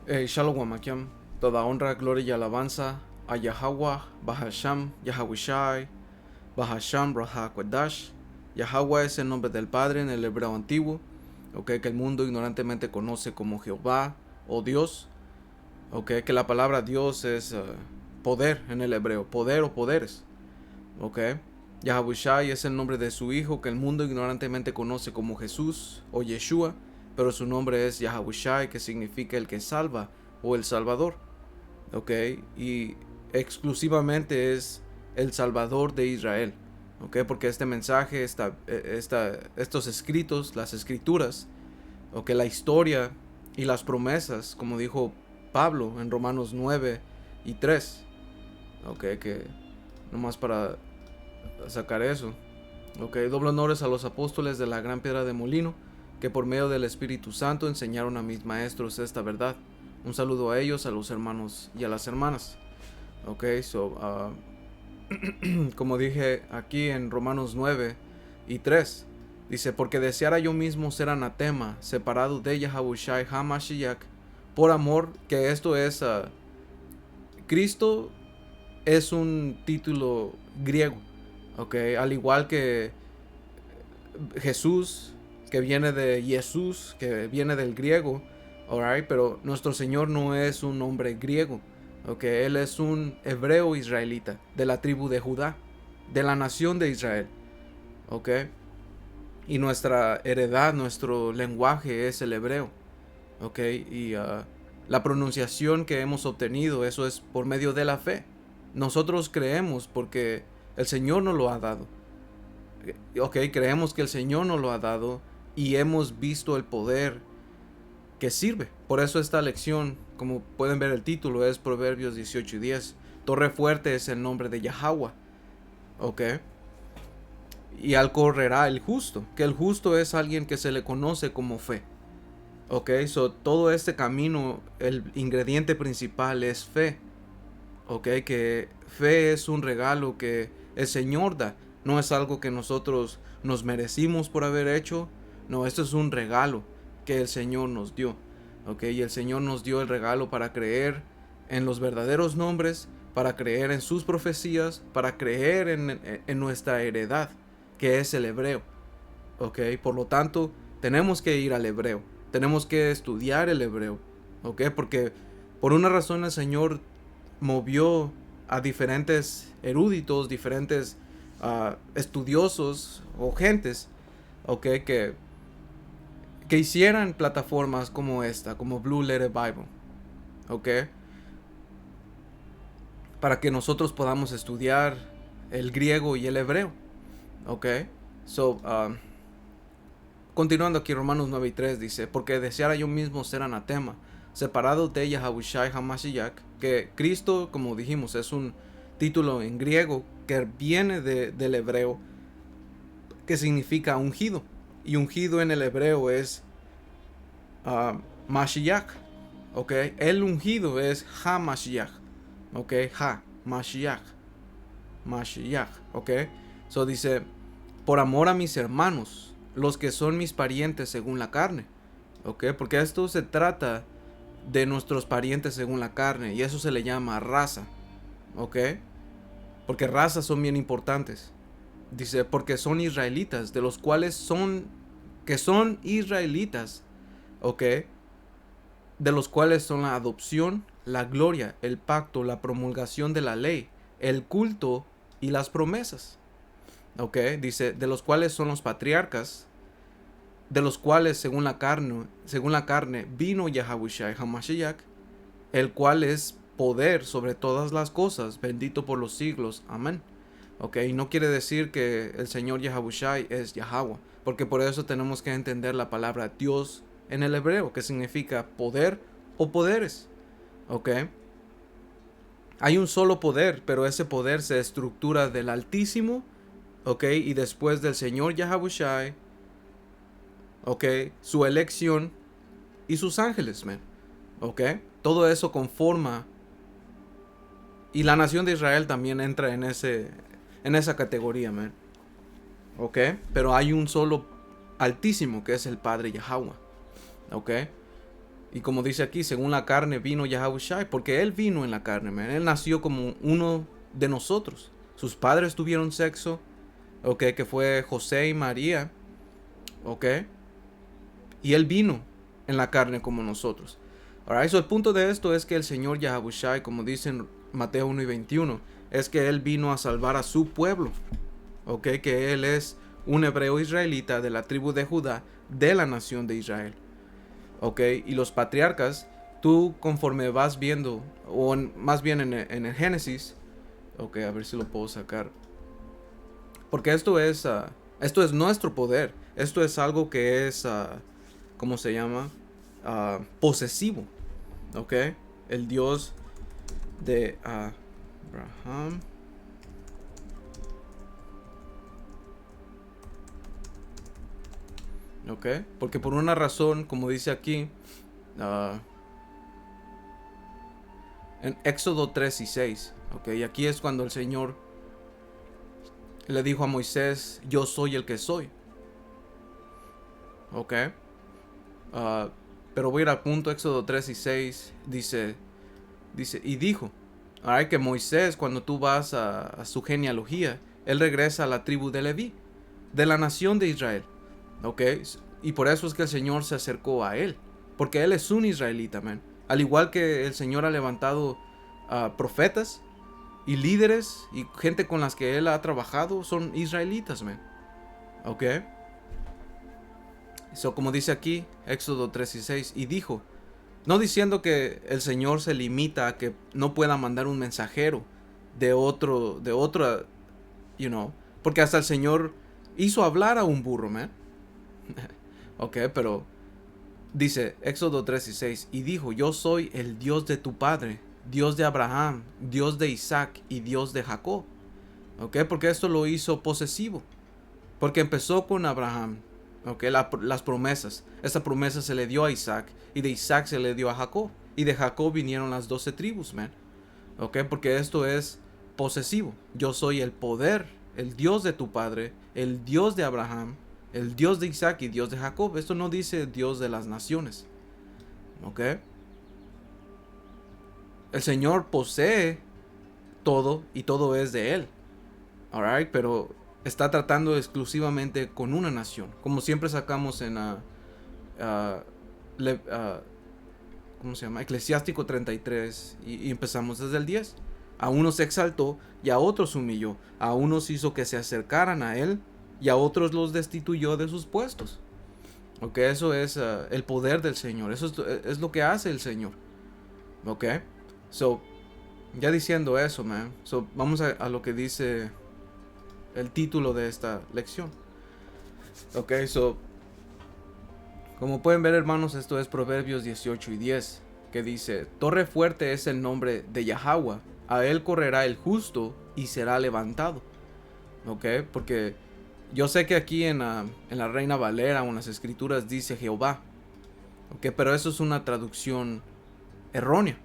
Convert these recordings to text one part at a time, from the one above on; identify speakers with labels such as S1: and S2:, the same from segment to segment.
S1: Shalom Akim. Toda honra, gloria y alabanza a Yahweh, Bahasham, Yahweh, Bahasham, Raha Kwadash. Yahweh es el nombre del Padre en el hebreo antiguo, que el mundo ignorantemente conoce como Jehová o Dios. Que la palabra Dios es poder en el hebreo, poder o poderes. Yahweh es el nombre de su hijo que el mundo ignorantemente conoce como Jesús o Yeshua, pero su nombre es Yahweh, que significa el que salva o el Salvador. Y exclusivamente es el Salvador de Israel. Porque este mensaje, estos escritos, las escrituras, la historia y las promesas, como dijo Pablo en Romanos 9 y 3, que nomás para sacar eso. Doble honores a los apóstoles de la gran piedra de molino, que por medio del Espíritu Santo enseñaron a mis maestros esta verdad. Un saludo a ellos, a los hermanos y a las hermanas. Como dije aquí en Romanos 9 y 3, dice: porque deseara yo mismo ser anatema, separado de Yahavushai HaMashiach, por amor, que esto es, Cristo es un título griego, al igual que Jesús, que viene de Jesús, que viene del griego, pero nuestro Señor no es un hombre griego, Él es un hebreo israelita, de la tribu de Judá, de la nación de Israel, y nuestra heredad, nuestro lenguaje es el hebreo, y la pronunciación que hemos obtenido, eso es por medio de la fe. Nosotros creemos porque el Señor nos lo ha dado. Creemos que el Señor nos lo ha dado y hemos visto el poder que sirve. Por eso esta lección, como pueden ver el título, es Proverbios 18 y 10. Torre fuerte es el nombre de Yahweh. Y al correrá el justo, que el justo es alguien que se le conoce como fe. Todo este camino, el ingrediente principal es fe. Que fe es un regalo que el Señor da. No es algo que nosotros nos merecimos por haber hecho. No, esto es un regalo que el Señor nos dio. Y el Señor nos dio el regalo para creer en los verdaderos nombres, para creer en sus profecías, para creer en nuestra heredad, que es el hebreo. Por lo tanto, tenemos que ir al hebreo. Tenemos que estudiar el hebreo. Porque por una razón el Señor movió a diferentes eruditos, diferentes estudiosos o gentes, que hicieran plataformas como esta, como Blue Letter Bible, para que nosotros podamos estudiar el griego y el hebreo, continuando aquí, Romanos 9 y 3 dice: porque deseara yo mismo ser anatema, separado de Yahavushai HaMashiach, que Cristo, como dijimos, es un título en griego que viene del hebreo, que significa ungido, y ungido en el hebreo es Mashiach, el ungido es HaMashiach, Mashiach, dice: por amor a mis hermanos, los que son mis parientes según la carne, porque esto se trata de nuestros parientes según la carne, y eso se le llama raza, porque razas son bien importantes. Dice: porque son israelitas, de los cuales son israelitas, de los cuales son la adopción, la gloria, el pacto, la promulgación de la ley, el culto y las promesas. Dice: de los cuales son los patriarcas, de los cuales según la carne vino Yahavushai HaMashiach, el cual es poder sobre todas las cosas, bendito por los siglos. Amén. Y no quiere decir que el Señor Yahavushai es Yahweh, porque por eso tenemos que entender la palabra Dios en el hebreo, que significa poder o poderes. Hay un solo poder, pero ese poder se estructura del Altísimo, y después del Señor Yahavushai, su elección y sus ángeles, todo eso conforma, y la nación de Israel también entra en esa categoría, pero hay un solo Altísimo, que es el Padre Yahweh, Y como dice aquí, según la carne vino Yahushua, porque él vino en la carne, man. Él nació como uno de nosotros. Sus padres tuvieron sexo, ok, que fue José y María, ok. Y él vino en la carne como nosotros. Alright, so el punto de esto es que el Señor Yahushua, como dice en Mateo 1 y 21, es que él vino a salvar a su pueblo, ok, que él es un hebreo israelita de la tribu de Judá, de la nación de Israel. Ok, y los patriarcas, tú conforme vas viendo, o más bien en el Génesis, ok, a ver si lo puedo sacar. Porque esto es nuestro poder. Esto es algo que es, ¿cómo se llama? Posesivo. Ok, el Dios de Abraham. Ok, porque por una razón, como dice aquí, en Éxodo 3 y 6, ok, y aquí es cuando el Señor le dijo a Moisés, yo soy el que soy. Ok, pero voy a ir al punto. Éxodo 3 y 6 dice, y dijo, ahora que Moisés, cuando tú vas a su genealogía, él regresa a la tribu de Leví, de la nación de Israel. Ok, y por eso es que el Señor se acercó a él, porque él es un israelita, man. Al igual que el Señor ha levantado profetas y líderes y gente con las que él ha trabajado, son israelitas, man. Ok, so como dice aquí, Éxodo 3 y 6, y dijo, no diciendo que el Señor se limita a que no pueda mandar un mensajero de otra, porque hasta el Señor hizo hablar a un burro, man. Ok, pero dice Éxodo 3 y 6, y dijo, yo soy el Dios de tu padre, Dios de Abraham, Dios de Isaac y Dios de Jacob. Ok, porque esto lo hizo posesivo, porque empezó con Abraham. Ok, las promesas. Esta promesa se le dio a Isaac, y de Isaac se le dio a Jacob, y de Jacob vinieron las 12 tribus, man. Ok, porque esto es posesivo. Yo soy el poder, el Dios de tu padre, el Dios de Abraham, el Dios de Isaac y Dios de Jacob. Esto no dice Dios de las naciones. Ok. El Señor posee todo y todo es de él. Alright, pero está tratando exclusivamente con una nación. Como siempre sacamos en ¿cómo se llama? Eclesiástico 33 y empezamos desde el 10. A unos exaltó y a otros humilló. A unos hizo que se acercaran a él y a otros los destituyó de sus puestos. Ok, eso es el poder del Señor. Eso es lo que hace el Señor. Ok, so, ya diciendo eso, man. So, vamos a lo que dice el título de esta lección. Ok, so, como pueden ver, hermanos, esto es Proverbios 18 y 10, que dice, torre fuerte es el nombre de Yahweh, a él correrá el justo y será levantado. Ok, porque yo sé que aquí en la Reina Valera o en las escrituras dice Jehová. Ok, pero eso es una traducción errónea.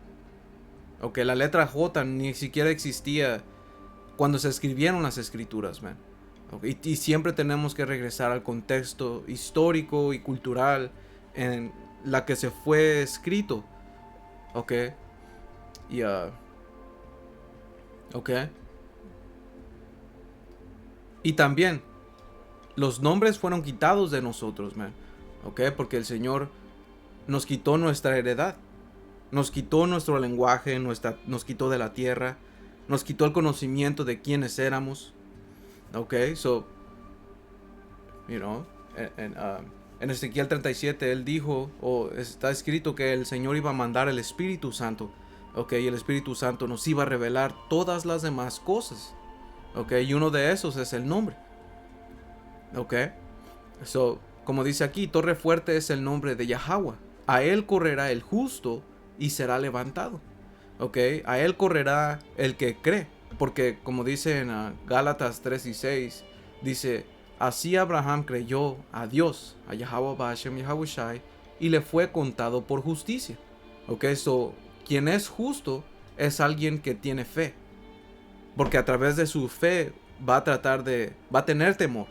S1: Ok, la letra J ni siquiera existía cuando se escribieron las escrituras, man. Okay, y siempre tenemos que regresar al contexto histórico y cultural en la que se fue escrito. Ok, y ok, y también los nombres fueron quitados de nosotros, man. Ok, porque el Señor nos quitó nuestra heredad, nos quitó nuestro lenguaje, nos quitó de la tierra, nos quitó el conocimiento de quiénes éramos. Ok, so, you know, en Ezequiel 37 él dijo, o está escrito que el Señor iba a mandar el Espíritu Santo. Ok, y el Espíritu Santo nos iba a revelar todas las demás cosas. Ok, y uno de esos es el nombre. Ok, so, como dice aquí, torre fuerte es el nombre de Yahweh. A él correrá el justo y será levantado. Ok, a él correrá el que cree. Porque como dice en Gálatas 3 y 6, dice, así Abraham creyó a Dios, a Yahweh Bashem Yahushai, y le fue contado por justicia. Ok, so, quien es justo es alguien que tiene fe. Porque a través de su fe va a tener temor.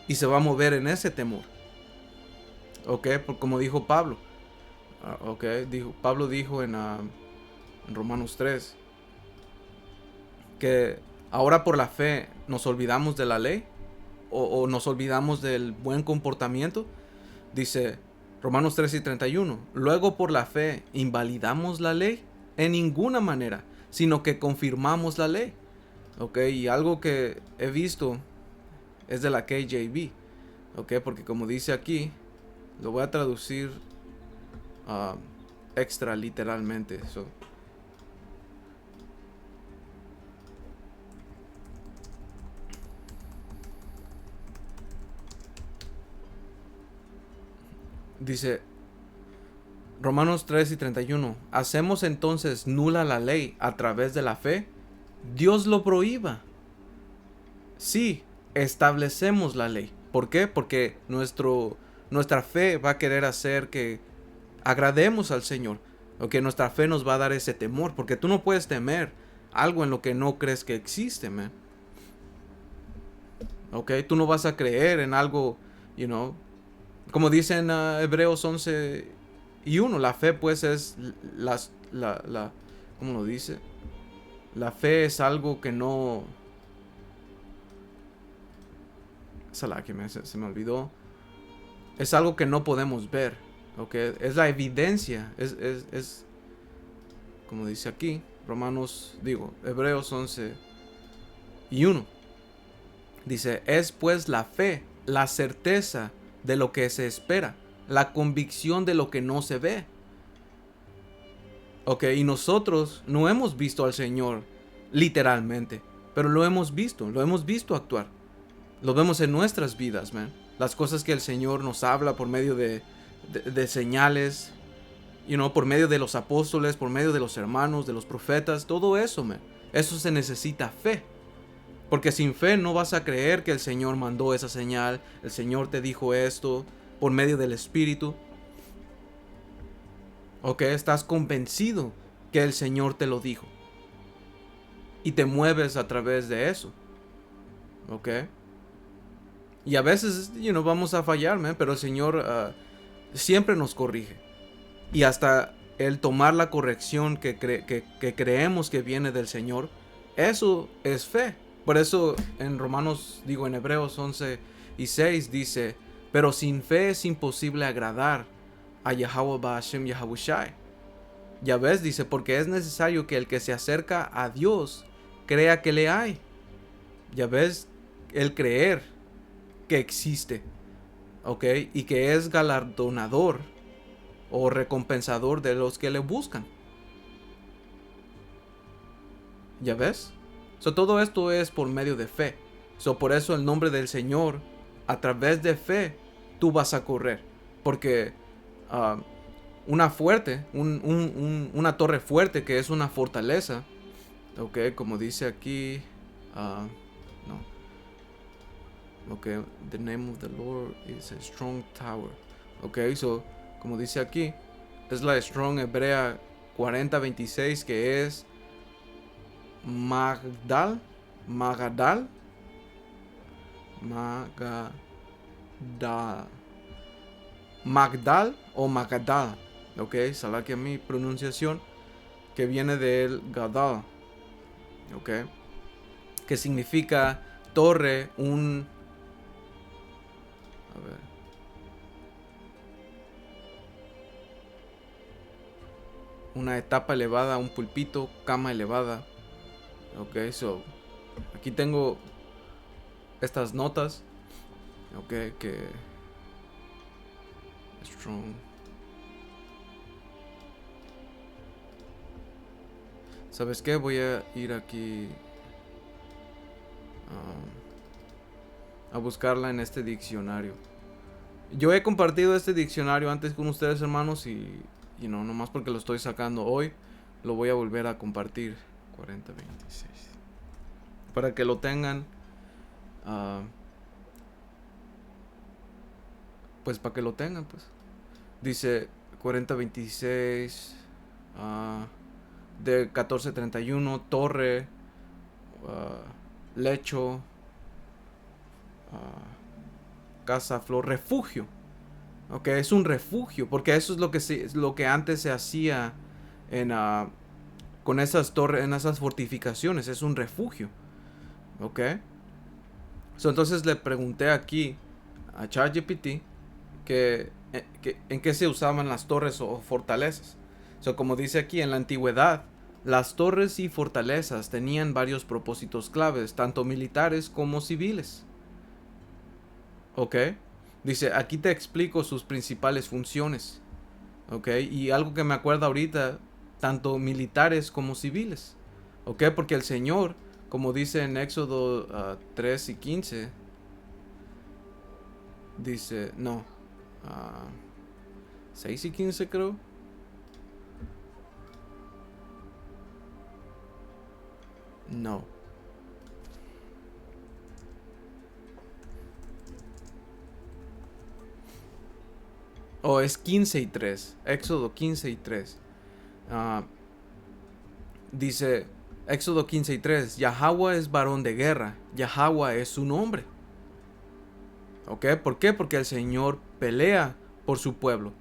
S1: Y se va a mover en ese temor. Ok, como dijo Pablo. Ok, Pablo dijo en Romanos 3 que ahora por la fe nos olvidamos de la ley o nos olvidamos del buen comportamiento. Dice Romanos 3 y 31. Luego por la fe invalidamos la ley en ninguna manera, sino que confirmamos la ley. Ok, y algo que he visto es de la KJV. Ok, porque como dice aquí, lo voy a traducir uh, extra literalmente. Dice Romanos 3 y 31. ¿Hacemos entonces nula la ley a través de la fe? Dios lo prohíba. Sí, establecemos la ley. ¿Por qué? Porque nuestra fe va a querer hacer que agrademos al Señor. O que nuestra fe nos va a dar ese temor. Porque tú no puedes temer algo en lo que no crees que existe, man. Ok, tú no vas a creer en algo, you know. Como dice en Hebreos 11 y 1, la fe pues es ¿cómo lo dice? La fe es algo que no... Esa que se me olvidó. Es algo que no podemos ver. ¿Ok? Es la evidencia. Es como dice aquí. Hebreos 11 y 1. Dice, es pues la fe, la certeza de lo que se espera, la convicción de lo que no se ve. Ok, y nosotros no hemos visto al Señor literalmente, pero lo hemos visto actuar. Lo vemos en nuestras vidas, man. Las cosas que el Señor nos habla por medio de señales, por medio de los apóstoles, por medio de los hermanos, de los profetas, todo eso, man. Eso se necesita fe. Porque sin fe no vas a creer que el Señor mandó esa señal, el Señor te dijo esto por medio del Espíritu. Ok, estás convencido que el Señor te lo dijo. Y te mueves a través de eso. Ok. Y a veces, vamos a fallar, man, pero el Señor siempre nos corrige. Y hasta el tomar la corrección que creemos que viene del Señor, eso es fe. Por eso en en Hebreos 11 y 6 dice, pero sin fe es imposible agradar a Yahweh Ba'ashem Yahabushai. Ya ves, dice, porque es necesario que el que se acerca a Dios crea que le hay. Ya ves, el creer que existe, ¿ok? Y que es galardonador o recompensador de los que le buscan. ¿Ya ves? Todo esto es por medio de fe. Por eso el nombre del Señor, a través de fe, tú vas a correr. Porque una una torre fuerte que es una fortaleza, ok, como dice aquí, no, ok, the name of the Lord is a strong tower. Ok, como dice aquí, es la strong hebrea 40:26 que es Magadal, Magadal, Magdal o Magadal, ok, sale aquí a mi pronunciación, que viene del Gadal, ok, que significa torre, una etapa elevada, un pulpito, cama elevada. Ok, aquí tengo estas notas. Ok, que strong. ¿Sabes qué? Voy a ir aquí a buscarla en este diccionario. Yo he compartido este diccionario antes con ustedes, hermanos, y nomás porque lo estoy sacando hoy, lo voy a volver a compartir. 40:26. Para que lo tengan, pues para que lo tengan, pues. Dice 40:26, de 14:31, torre, lecho, casa, flor, refugio. Ok, es un refugio, porque eso es lo que antes se hacía en, con esas torres, en esas fortificaciones, es un refugio. Ok. Entonces le pregunté aquí a ChatGPT en qué se usaban las torres o fortalezas. Como dice aquí, en la antigüedad, las torres y fortalezas tenían varios propósitos claves, tanto militares como civiles. ¿Ok? Dice, aquí te explico sus principales funciones. ¿Ok? Y algo que me acuerdo ahorita, tanto militares como civiles. ¿Ok? Porque el Señor, como dice en Éxodo 3 y 15, dice, no, 6 y 15 creo. No. O es 15 y 3. Éxodo 15 y 3. Ah, dice Éxodo 15 y 3. Yahweh es varón de guerra. Yahweh es su nombre. ¿Ok? ¿Por qué? Porque el Señor pelea por su pueblo.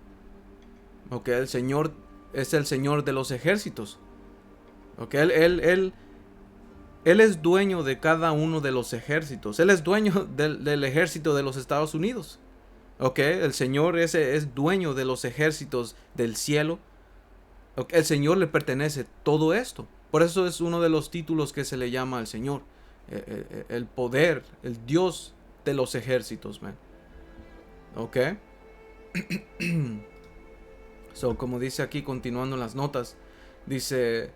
S1: ¿Ok? El Señor es el Señor de los ejércitos. ¿Ok? Él es dueño de cada uno de los ejércitos. Él es dueño del ejército de los Estados Unidos. ¿Ok? El Señor ese es dueño de los ejércitos del cielo. ¿Ok? El Señor le pertenece todo esto. Por eso es uno de los títulos que se le llama al Señor. El poder, el Dios de los ejércitos, man. ¿Ok? Como dice aquí, continuando en las notas, dice,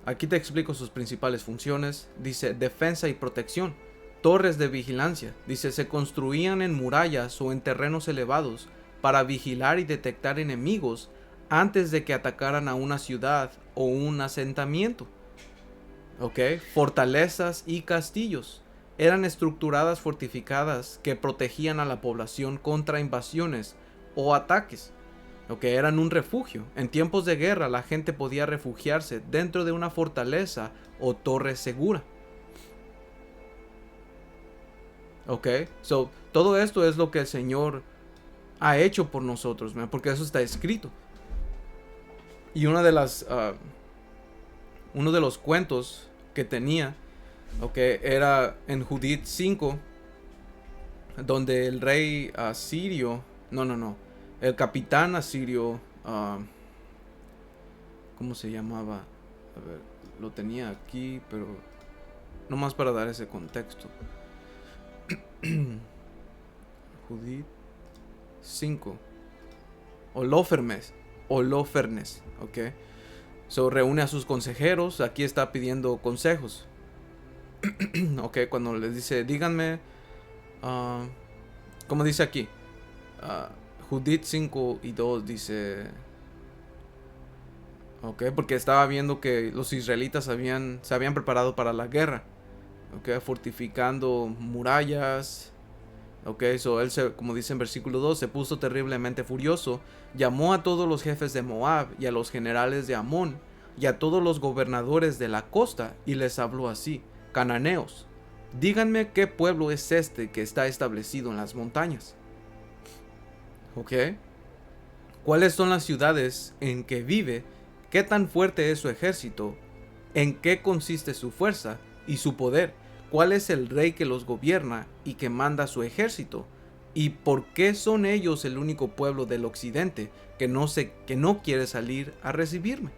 S1: aquí te explico sus principales funciones. Dice, defensa y protección. Torres de vigilancia. Dice, se construían en murallas o en terrenos elevados para vigilar y detectar enemigos antes de que atacaran a una ciudad o un asentamiento. ¿Ok? Fortalezas y castillos. Eran estructuradas fortificadas que protegían a la población contra invasiones o ataques. ¿Ok? Eran un refugio. En tiempos de guerra la gente podía refugiarse dentro de una fortaleza o torre segura. ¿Ok? Todo esto es lo que el Señor ha hecho por nosotros, man, porque eso está escrito. Y uno de los cuentos que tenía, ¿ok? Era en Judith 5, donde el rey asirio, no, el capitán asirio, ¿cómo se llamaba? A ver, lo tenía aquí, pero no más para dar ese contexto. Judith 5. Holofernes, ¿ok? Reúne a sus consejeros, aquí está pidiendo consejos. Ok, cuando les dice, díganme, como dice aquí, Judith 5 y 2 dice, ok, porque estaba viendo que los israelitas se habían preparado para la guerra, ok, fortificando murallas. Ok, él como dice en versículo 2, se puso terriblemente furioso, llamó a todos los jefes de Moab y a los generales de Amón y a todos los gobernadores de la costa y les habló así: cananeos, díganme qué pueblo es este que está establecido en las montañas. Ok, ¿cuáles son las ciudades en que vive? ¿Qué tan fuerte es su ejército? ¿En qué consiste su fuerza y su poder? ¿Cuál es el rey que los gobierna y que manda su ejército? ¿Y por qué son ellos el único pueblo del occidente que no quiere salir a recibirme?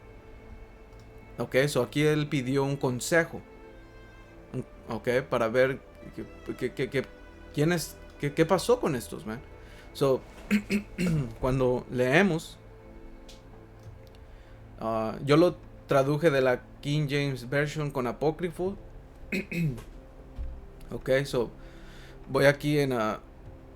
S1: Ok, aquí él pidió un consejo. Ok, para ver qué pasó con estos, man. Cuando leemos, yo lo traduje de la King James Version con apócrifo. Ok, voy aquí en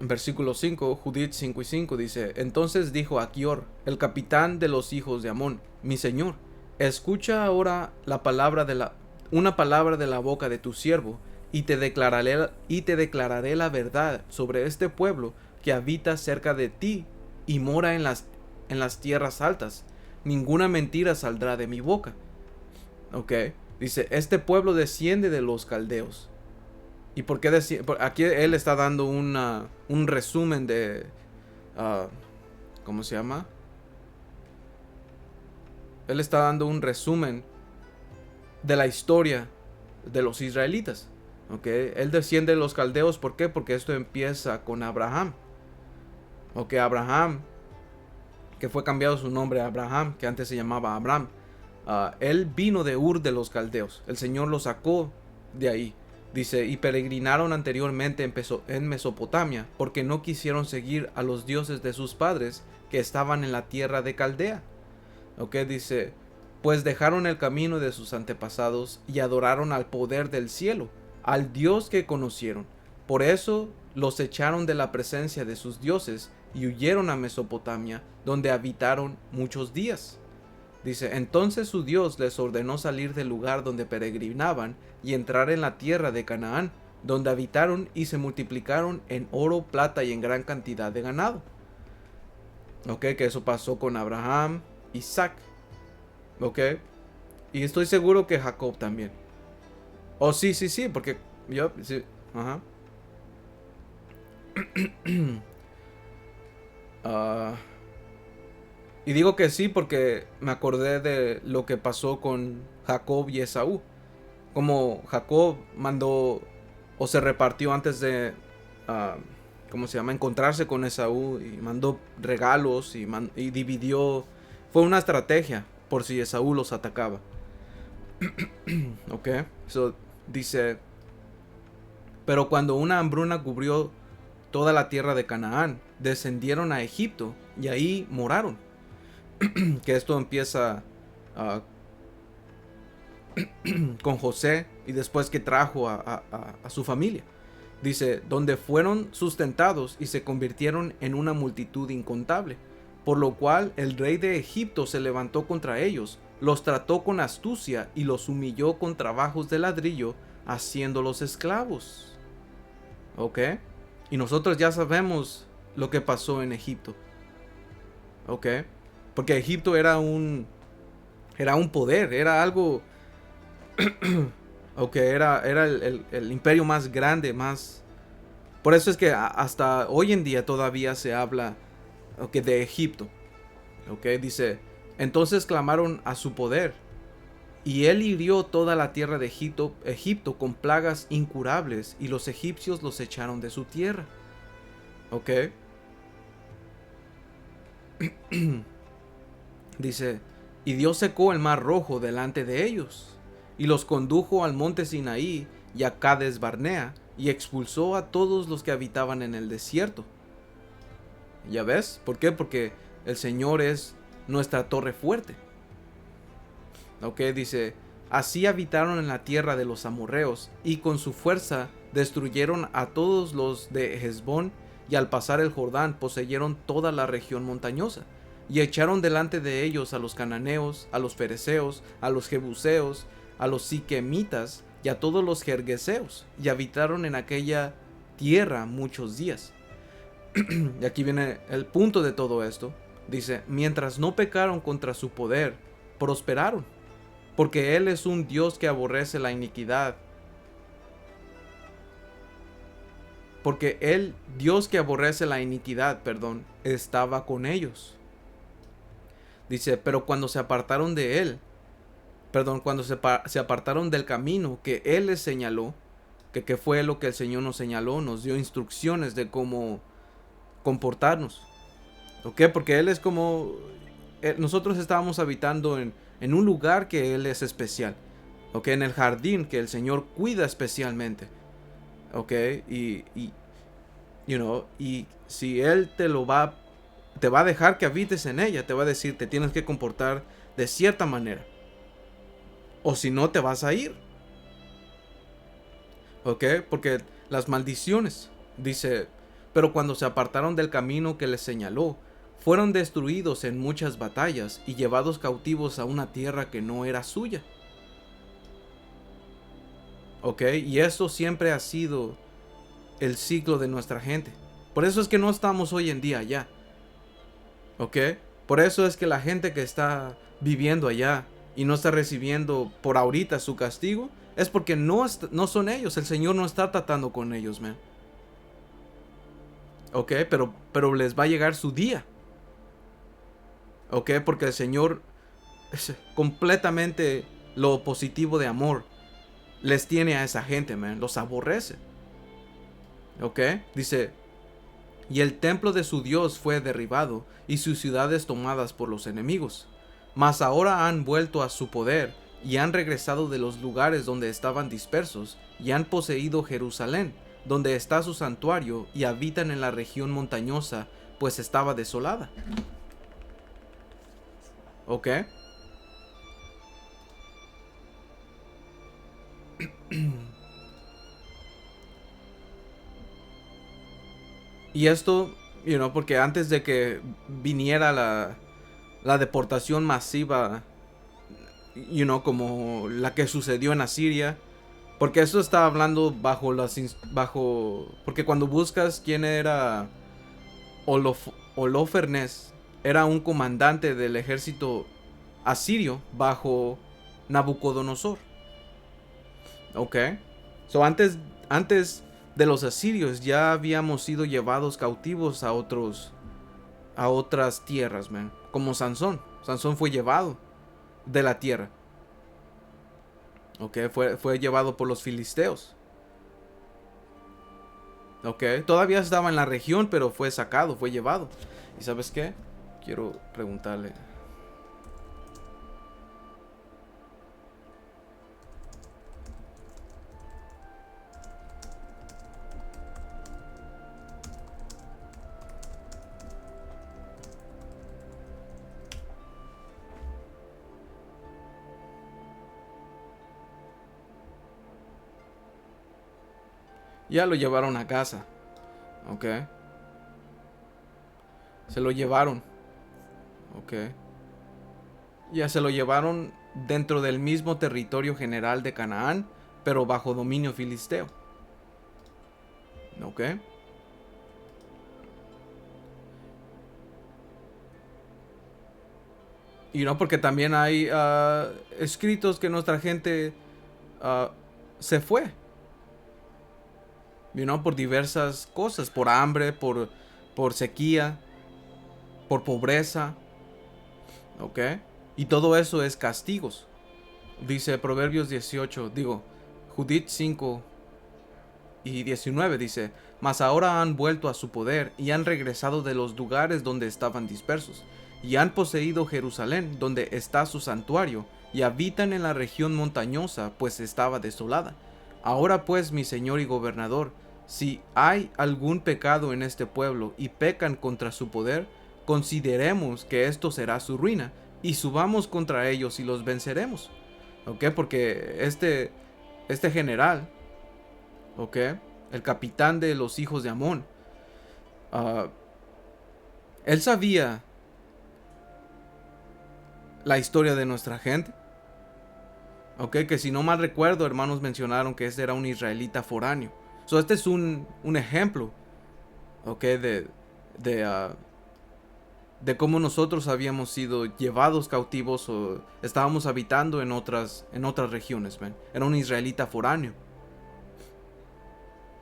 S1: versículo 5, Judith 5 y 5 dice: entonces dijo Achior, el capitán de los hijos de Amón, mi señor, escucha ahora una palabra de la boca de tu siervo, y te declararé la verdad sobre este pueblo que habita cerca de ti y mora en las tierras altas. Ninguna mentira saldrá de mi boca. Ok, dice, este pueblo desciende de los caldeos. ¿Y por qué aquí él está dando un resumen ¿cómo se llama? Él está dando un resumen de la historia de los israelitas. ¿Ok? Él desciende de los caldeos. ¿Por qué? Porque esto empieza con Abraham. ¿Ok? Abraham, que fue cambiado su nombre a Abraham, que antes se llamaba Abram. Él vino de Ur de los caldeos. El Señor lo sacó de ahí. Dice, y peregrinaron anteriormente en Mesopotamia, porque no quisieron seguir a los dioses de sus padres, que estaban en la tierra de Caldea. Ok, dice, pues dejaron el camino de sus antepasados y adoraron al poder del cielo, al Dios que conocieron. Por eso los echaron de la presencia de sus dioses y huyeron a Mesopotamia, donde habitaron muchos días. Dice, entonces su Dios les ordenó salir del lugar donde peregrinaban y entrar en la tierra de Canaán, donde habitaron y se multiplicaron en oro, plata y en gran cantidad de ganado. Ok, que eso pasó con Abraham, Isaac. Ok, y estoy seguro que Jacob también. Oh, sí, sí, sí, porque yo, sí, ajá. Ah, y digo que sí porque me acordé de lo que pasó con Jacob y Esaú. Como Jacob mandó o se repartió antes de, ah, ¿cómo se llama? Encontrarse con Esaú y mandó regalos y dividió. Fue una estrategia por si Esaú los atacaba. Ok, so dice, pero cuando una hambruna cubrió toda la tierra de Canaán, descendieron a Egipto y ahí moraron. Que esto empieza ah, con José y después que trajo a su familia. Dice, donde fueron sustentados y se convirtieron en una multitud incontable, por lo cual el rey de Egipto se levantó contra ellos, los trató con astucia y los humilló con trabajos de ladrillo, haciéndolos esclavos. ¿Ok? Y nosotros ya sabemos lo que pasó en Egipto. ¿Ok? Porque Egipto era un poder, era algo. Ok, era el imperio más grande, más. Por eso es que hasta hoy en día todavía se habla, okay, de Egipto. Ok, dice, entonces clamaron a su poder, y él hirió toda la tierra de Egipto con plagas incurables, y los egipcios los echaron de su tierra. Ok. Dice, y Dios secó el mar rojo delante de ellos, y los condujo al monte Sinaí y a Cades Barnea, y expulsó a todos los que habitaban en el desierto. ¿Ya ves? ¿Por qué? Porque el Señor es nuestra torre fuerte. Ok, dice, así habitaron en la tierra de los amorreos, y con su fuerza destruyeron a todos los de Hesbón, y al pasar el Jordán poseyeron toda la región montañosa. Y echaron delante de ellos a los cananeos, a los fereceos, a los jebuseos, a los siquemitas y a todos los jergueseos, y habitaron en aquella tierra muchos días. Y aquí viene el punto de todo esto. Dice, mientras no pecaron contra su poder, prosperaron, porque Él es un Dios que aborrece la iniquidad. Porque Él, Dios que aborrece la iniquidad, estaba con ellos. Dice, pero cuando se apartaron de él, cuando se apartaron del camino que él les señaló, que fue lo que el Señor nos señaló, nos dio instrucciones de cómo comportarnos. ¿Ok? Porque él es como, nosotros estábamos habitando en un lugar que él es especial. ¿Ok? En el jardín que el Señor cuida especialmente. ¿Ok? Y si él te va a dejar que habites en ella, te va a decir, te tienes que comportar de cierta manera, o si no te vas a ir. Ok, porque las maldiciones, dice, pero cuando se apartaron del camino que les señaló, fueron destruidos en muchas batallas y llevados cautivos a una tierra que no era suya. Ok, y eso siempre ha sido el ciclo de nuestra gente. Por eso es que no estamos hoy en día allá. ¿Ok? Por eso es que la gente que está viviendo allá y no está recibiendo por ahorita su castigo, es porque no son ellos. El Señor no está tratando con ellos, man. ¿Ok? Pero les va a llegar su día. ¿Ok? Porque el Señor es completamente lo positivo de amor les tiene a esa gente, man. Los aborrece. ¿Ok? Dice, y el templo de su Dios fue derribado y sus ciudades tomadas por los enemigos. Mas ahora han vuelto a su poder y han regresado de los lugares donde estaban dispersos y han poseído Jerusalén, donde está su santuario, y habitan en la región montañosa, pues estaba desolada. ¿Ok? Y esto, porque antes de que viniera la deportación masiva, como la que sucedió en Asiria, porque eso está hablando porque cuando buscas quién era Holofernes, era un comandante del ejército asirio bajo Nabucodonosor. ¿Ok? So antes de los asirios ya habíamos sido llevados cautivos a otras tierras, man. Como Sansón. Sansón fue llevado de la tierra. ¿Ok? Fue llevado por los filisteos. ¿Ok? Todavía estaba en la región, pero fue sacado, fue llevado. ¿Y sabes qué? Quiero preguntarle. Ya lo llevaron a casa. ¿Ok? Se lo llevaron. ¿Ok? Ya se lo llevaron dentro del mismo territorio general de Canaán, pero bajo dominio filisteo. ¿Ok? Y no, porque también hay escritos que nuestra gente uh, se fue. Por diversas cosas. Por hambre, por sequía, por pobreza. ¿Ok? Y todo eso es castigos. Dice Proverbios 18, Judith 5 y 19 dice, mas ahora han vuelto a su poder y han regresado de los lugares donde estaban dispersos, y han poseído Jerusalén, donde está su santuario, y habitan en la región montañosa, pues estaba desolada. Ahora pues, mi señor y gobernador, si hay algún pecado en este pueblo y pecan contra su poder, consideremos que esto será su ruina, y subamos contra ellos y los venceremos. ¿Ok? Porque este general, ¿ok? El capitán de los hijos de Amón, uh, él sabía la historia de nuestra gente. ¿Ok? Que si no mal recuerdo, hermanos mencionaron que este era un israelita foráneo. So, este es un ejemplo, ¿ok? De cómo nosotros habíamos sido llevados cautivos o estábamos habitando en otras regiones, man. Era un israelita foráneo,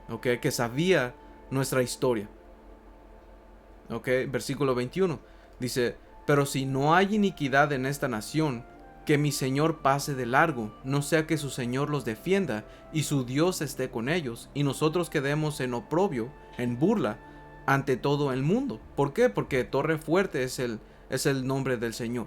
S1: ¿ok? Que sabía nuestra historia. ¿Ok? Versículo 21 dice, pero si no hay iniquidad en esta nación, que mi Señor pase de largo, no sea que su Señor los defienda y su Dios esté con ellos, y nosotros quedemos en oprobio, en burla, ante todo el mundo. ¿Por qué? Porque Torre Fuerte es el nombre del Señor,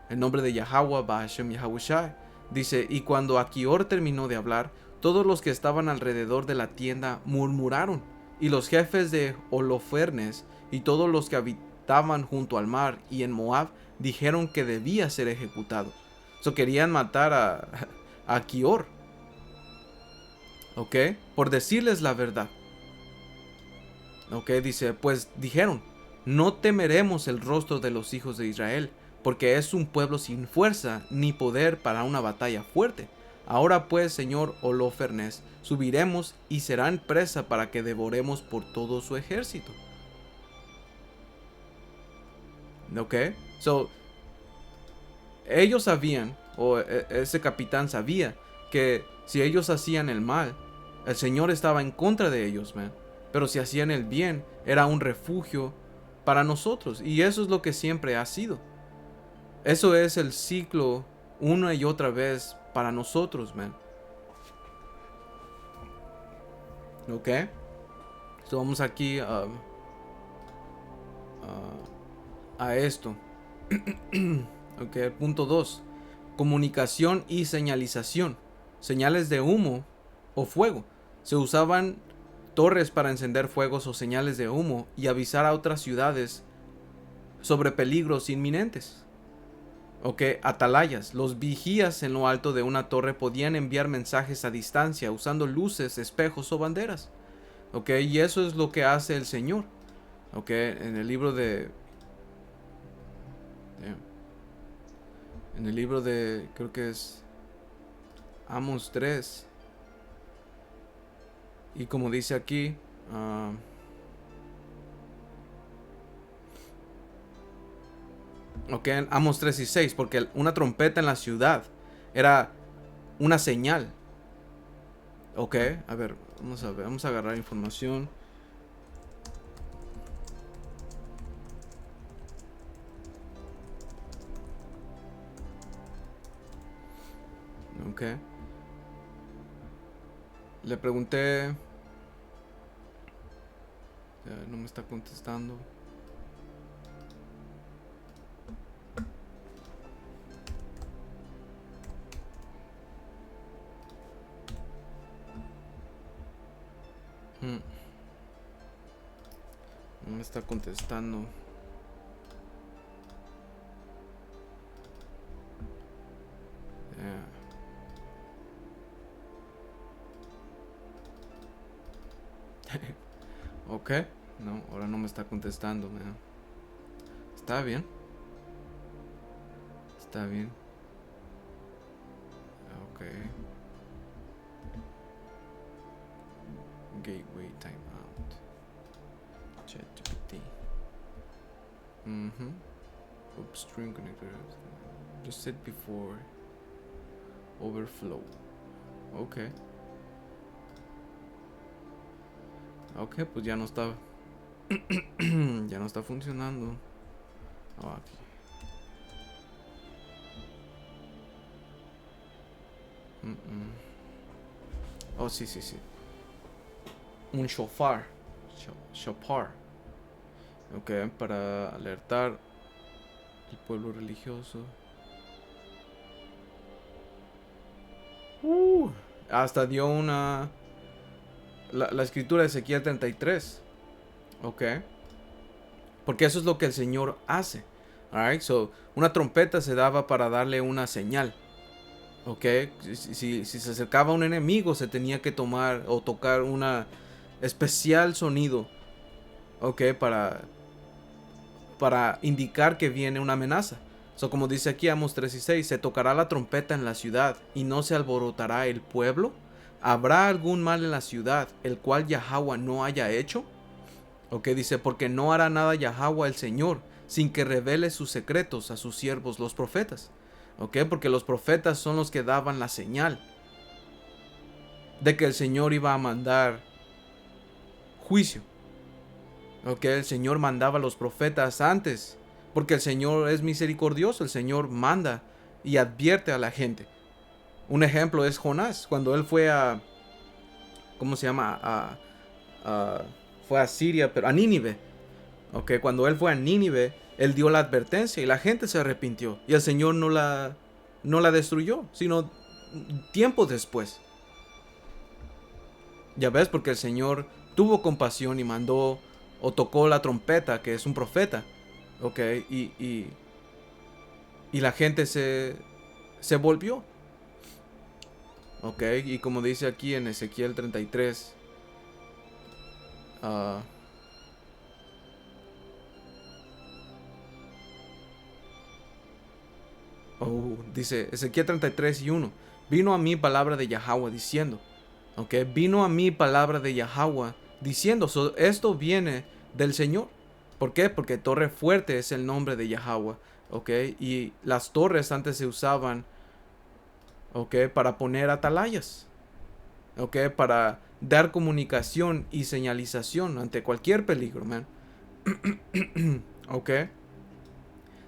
S1: el nombre de Yahweh Ba'ashem Yahushai. Dice, y cuando Achior terminó de hablar, todos los que estaban alrededor de la tienda murmuraron, y los jefes de Holofernes y todos los que habitaban junto al mar y en Moab dijeron que debía ser ejecutado. Querían matar a Achior, ¿ok? Por decirles la verdad. ¿Ok? Dice, pues dijeron, no temeremos el rostro de los hijos de Israel, porque es un pueblo sin fuerza ni poder para una batalla fuerte. Ahora pues, Señor Holofernes, subiremos y serán presa para que devoremos por todo su ejército. ¿Ok? Ellos sabían, o ese capitán sabía, que si ellos hacían el mal, el Señor estaba en contra de ellos, man. Pero si hacían el bien, era un refugio para nosotros. Y eso es lo que siempre ha sido. Eso es el ciclo una y otra vez para nosotros, man. ¿Ok? So vamos aquí a esto. Ok, punto 2. Comunicación y señalización. Señales de humo o fuego. Se usaban torres para encender fuegos o señales de humo y avisar a otras ciudades sobre peligros inminentes. Ok, atalayas. Los vigías en lo alto de una torre podían enviar mensajes a distancia usando luces, espejos o banderas. Ok, y eso es lo que hace el Señor. Ok, en el libro de... En el libro de... Creo que es Amos 3. Y como dice aquí... ok, Amos 3 y 6. Porque una trompeta en la ciudad era una señal. Ok, a ver, vamos a agarrar información. Ok. Le pregunté... no me está contestando. No me está contestando. Ok. No, ahora no me está contestando, man. Está bien. Está bien. Ok. Gateway timeout. ChatGPT. Upstream connector. Just set before overflow. Ok. Ok, pues ya no está. Ya no está funcionando. Oh, aquí. Oh, sí, sí, sí. Un shofar. Shofar. Ok, para alertar el pueblo religioso. Hasta dio una... La escritura de Ezequiel 33. Ok. Porque eso es lo que el Señor hace. Alright, so una trompeta se daba para darle una señal. Ok, si se acercaba un enemigo se tenía que tomar o tocar una especial sonido. Ok, para indicar que viene una amenaza. So, como dice aquí Amos 3 y 6, se tocará la trompeta en la ciudad y no se alborotará el pueblo. ¿Habrá algún mal en la ciudad el cual Yahweh no haya hecho? Ok, dice, porque no hará nada Yahweh el Señor sin que revele sus secretos a sus siervos los profetas. Ok, porque los profetas son los que daban la señal de que el Señor iba a mandar juicio. Ok, el Señor mandaba a los profetas antes, porque el Señor es misericordioso, el Señor manda y advierte a la gente. Un ejemplo es Jonás, cuando él fue a, ¿cómo se llama? Fue a Siria, pero a Nínive. Ok, cuando él fue a Nínive, él dio la advertencia y la gente se arrepintió. Y el Señor no la destruyó, sino tiempo después. Ya ves, porque el Señor tuvo compasión y mandó o tocó la trompeta, que es un profeta. Ok, y la gente se volvió. Ok, y como dice aquí en Ezequiel 33, dice Ezequiel 33 y 1, vino a mí palabra de Yahweh diciendo, ok, vino a mí palabra de Yahweh diciendo, esto viene del Señor. ¿Por qué? Porque torre fuerte es el nombre de Yahweh, ok, y las torres antes se usaban, ok, para poner atalayas, ok, para dar comunicación y señalización ante cualquier peligro, man. Ok,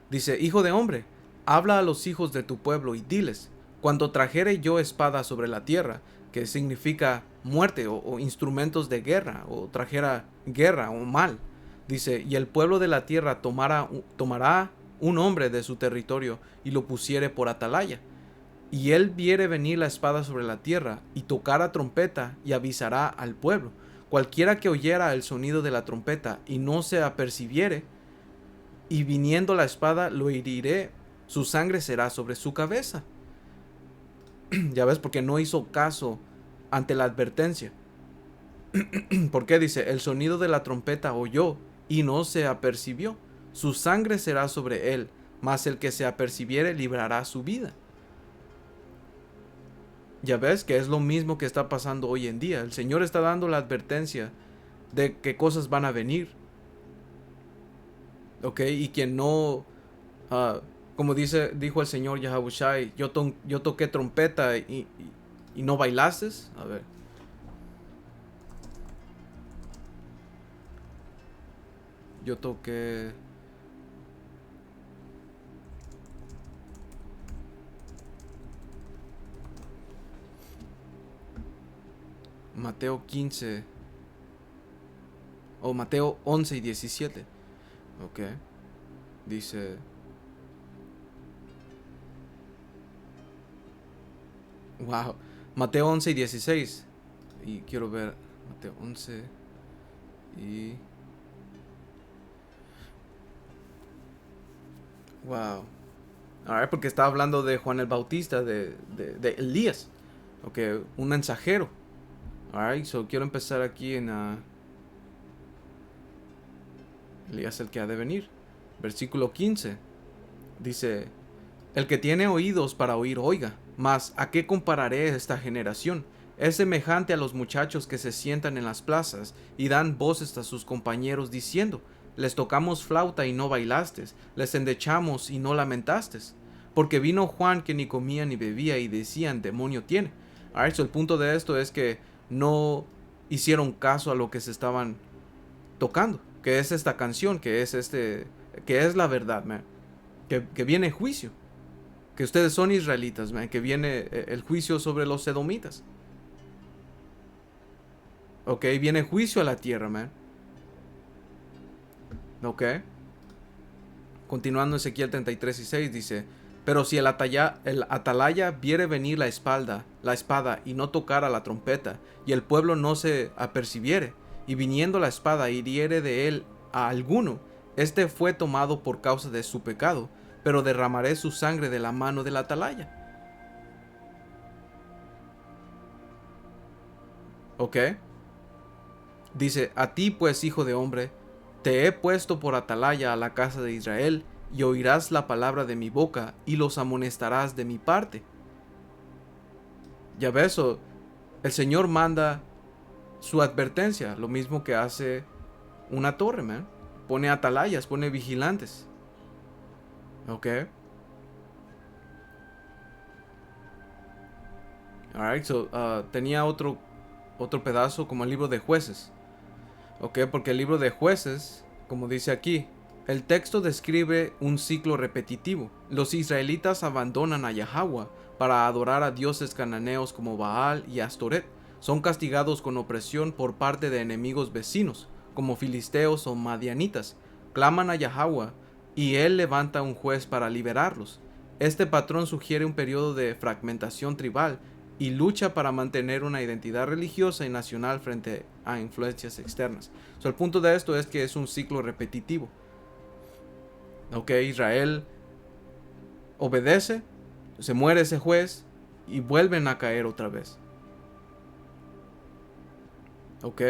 S1: dice, hijo de hombre, habla a los hijos de tu pueblo y diles, cuando trajere yo espada sobre la tierra, que significa muerte o instrumentos de guerra, o trajera guerra o mal, dice, y el pueblo de la tierra tomará un hombre de su territorio y lo pusiere por atalaya, y él viere venir la espada sobre la tierra, y tocara trompeta, y avisará al pueblo. Cualquiera que oyera el sonido de la trompeta, y no se apercibiere, y viniendo la espada lo heriré, su sangre será sobre su cabeza. Ya ves, porque no hizo caso ante la advertencia. ¿Por qué? Dice, el sonido de la trompeta oyó, y no se apercibió. Su sangre será sobre él, mas el que se apercibiere librará su vida. Ya ves que es lo mismo que está pasando hoy en día. El Señor está dando la advertencia de que cosas van a venir. ¿Ok? Y quien no, como dijo el Señor Yahabushai, yo toqué trompeta y no bailaste. A ver. Yo toqué... Mateo 15. O Mateo 11 y 17. Ok. Dice... Wow. Mateo 11 y 16. Y quiero ver Mateo 11 y... Wow. Alright, porque estaba hablando de Juan el Bautista, de Elías. Ok, un mensajero. Alright, so quiero empezar aquí en Elías el que ha de venir. Versículo 15. Dice, el que tiene oídos para oír, oiga. Mas, ¿a qué compararé esta generación? Es semejante a los muchachos que se sientan en las plazas y dan voces a sus compañeros diciendo, les tocamos flauta y no bailastes, les endechamos y no lamentaste. Porque vino Juan que ni comía ni bebía y decían, demonio tiene. Alright, so el punto de esto es que no hicieron caso a lo que se estaban tocando, que es esta canción, que es la verdad, man. Que viene juicio, que ustedes son israelitas, man, que viene el juicio sobre los edomitas. Ok, viene juicio a la tierra, man. Ok. Continuando Ezequiel 33 y 6 dice, pero si el atalaya viere venir la espada y no tocara la trompeta, y el pueblo no se apercibiere, y viniendo la espada hiriere de él a alguno, este fue tomado por causa de su pecado, pero derramaré su sangre de la mano del atalaya. ¿Ok? Dice, a ti pues, hijo de hombre, te he puesto por atalaya a la casa de Israel, y oirás la palabra de mi boca, y los amonestarás de mi parte. Ya ves, el Señor manda su advertencia, lo mismo que hace una torre, man. Pone atalayas, pone vigilantes. ¿Ok? Alright, so tenía otro pedazo como el libro de jueces. ¿Ok? Porque el libro de jueces, como dice aquí, el texto describe un ciclo repetitivo. Los israelitas abandonan a Yahweh para adorar a dioses cananeos como Baal y Astoret. Son castigados con opresión por parte de enemigos vecinos, como filisteos o madianitas. Claman a Yahweh y él levanta un juez para liberarlos. Este patrón sugiere un periodo de fragmentación tribal y lucha para mantener una identidad religiosa y nacional frente a influencias externas. So, el punto de esto es que es un ciclo repetitivo. Ok, Israel obedece, se muere ese juez y vuelven a caer otra vez. Ok.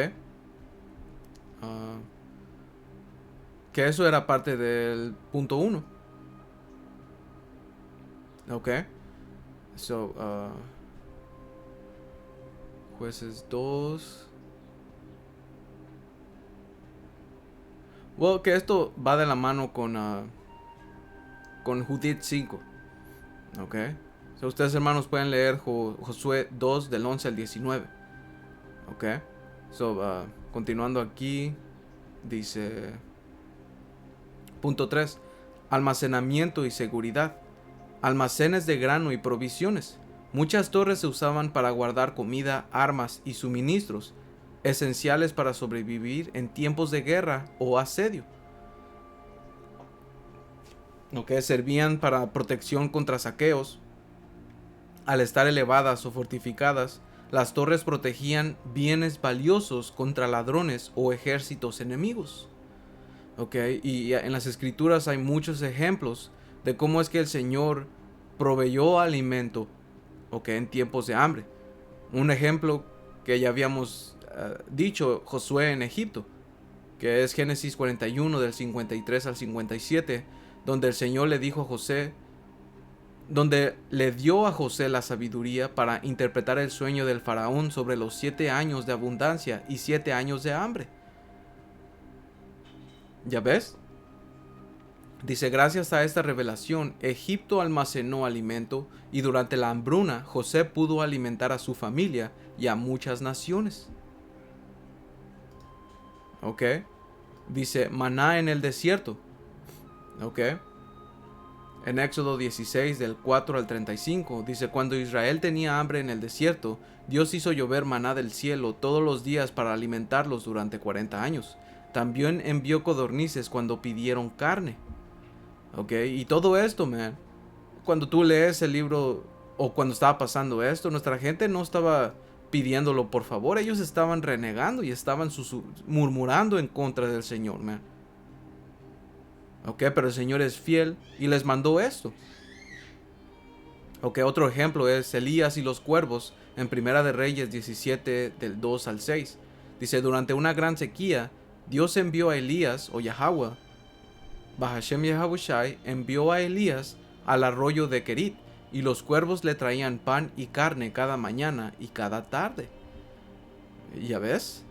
S1: Que eso era parte del punto 1. Ok. So, jueces 2. Bueno, que esto va de la mano con Judith 5. Ok. So, ustedes hermanos pueden leer Josué 2 del 11 al 19. Ok. So, continuando aquí, dice... Punto 3. Almacenamiento y seguridad. almacenes de grano y provisiones. Muchas torres se usaban para guardar comida, armas y suministros, esenciales para sobrevivir en tiempos de guerra o asedio. Servían para protección contra saqueos. Al estar elevadas o fortificadas, las torres protegían bienes valiosos contra ladrones o ejércitos enemigos. Y en las escrituras hay muchos ejemplos de cómo es que el Señor proveyó alimento, en tiempos de hambre. Un ejemplo que ya habíamos dicho, Josué en Egipto, que es Génesis 41 del 53 al 57, donde el Señor le dijo a José, donde le dio a José la sabiduría para interpretar el sueño del faraón sobre los 7 años de abundancia y 7 años de hambre. ¿Ya ves? Dice, gracias a esta revelación, Egipto almacenó alimento y durante la hambruna José pudo alimentar a su familia y a muchas naciones. Dice, maná en el desierto. En Éxodo 16 del 4 al 35 dice, cuando Israel tenía hambre en el desierto, Dios hizo llover maná del cielo todos los días para alimentarlos durante 40 años. También envió codornices cuando pidieron carne. Y todo esto, cuando tú lees el libro o cuando estaba pasando esto, nuestra gente no estaba pidiéndolo por favor, ellos estaban renegando y estaban murmurando en contra del Señor, pero el Señor es fiel y les mandó esto. Otro ejemplo es Elías y los cuervos en Primera de Reyes 17 del 2 al 6. Dice, durante una gran sequía, Dios envió a Elías, o Yahweh, Bahashem Yahabushai, envió a Elías al arroyo de Kerit, y los cuervos le traían pan y carne cada mañana y cada tarde. ¿Ya ves?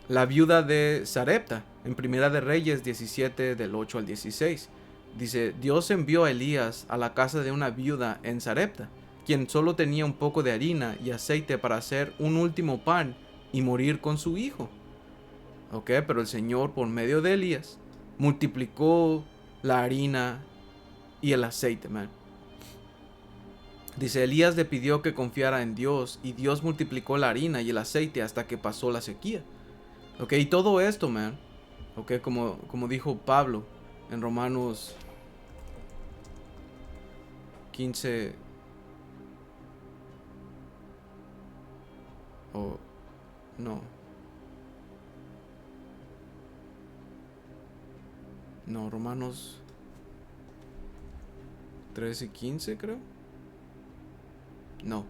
S1: La viuda de Sarepta, en Primera de Reyes 17 del 8 al 16. Dice, Dios envió a Elías a la casa de una viuda en Sarepta, quien solo tenía un poco de harina y aceite para hacer un último pan y morir con su hijo. Pero el Señor, por medio de Elías, multiplicó la harina y el aceite, Dice, Elías le pidió que confiara en Dios y Dios multiplicó la harina y el aceite hasta que pasó la sequía. Y todo esto, como dijo Pablo en Romanos 15. Romanos 13 y 15, creo. No.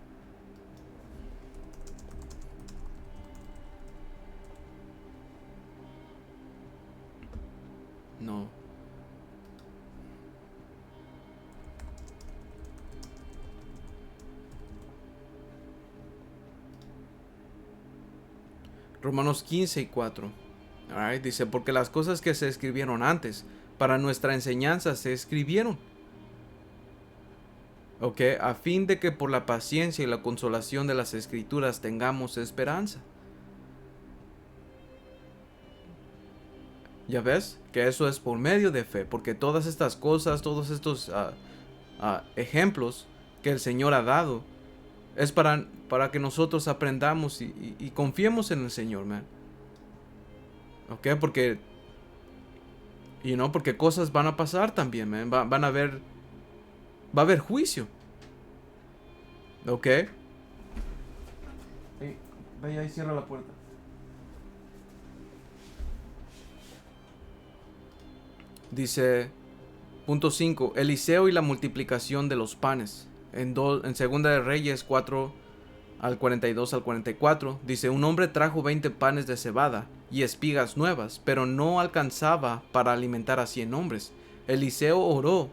S1: Romanos 15 y 4. Dice, porque las cosas que se escribieron antes, para nuestra enseñanza se escribieron. A fin de que por la paciencia y la consolación de las escrituras tengamos esperanza. ¿Ya ves? Que eso es por medio de fe, porque todas estas cosas, todos estos ejemplos que el Señor ha dado, es para que nosotros aprendamos y confiemos en el Señor, porque porque cosas van a pasar también, va a haber juicio. Ve ahí, cierra la puerta. Dice, punto 5, Eliseo y la multiplicación de los panes. En Segunda de Reyes 4 al 42 al 44, dice, un hombre trajo 20 panes de cebada y espigas nuevas, pero no alcanzaba para alimentar a 100 hombres. Eliseo oró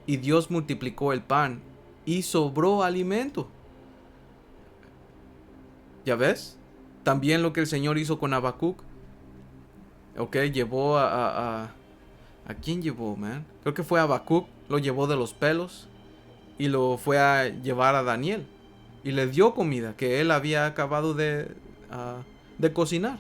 S1: y Dios multiplicó el pan y sobró alimento. ¿Ya ves? También lo que el Señor hizo con Habacuc. Llevó ¿a quién llevó, Creo que fue a Habacuc, lo llevó de los pelos y lo fue a llevar a Daniel. Y le dio comida que él había acabado de cocinar.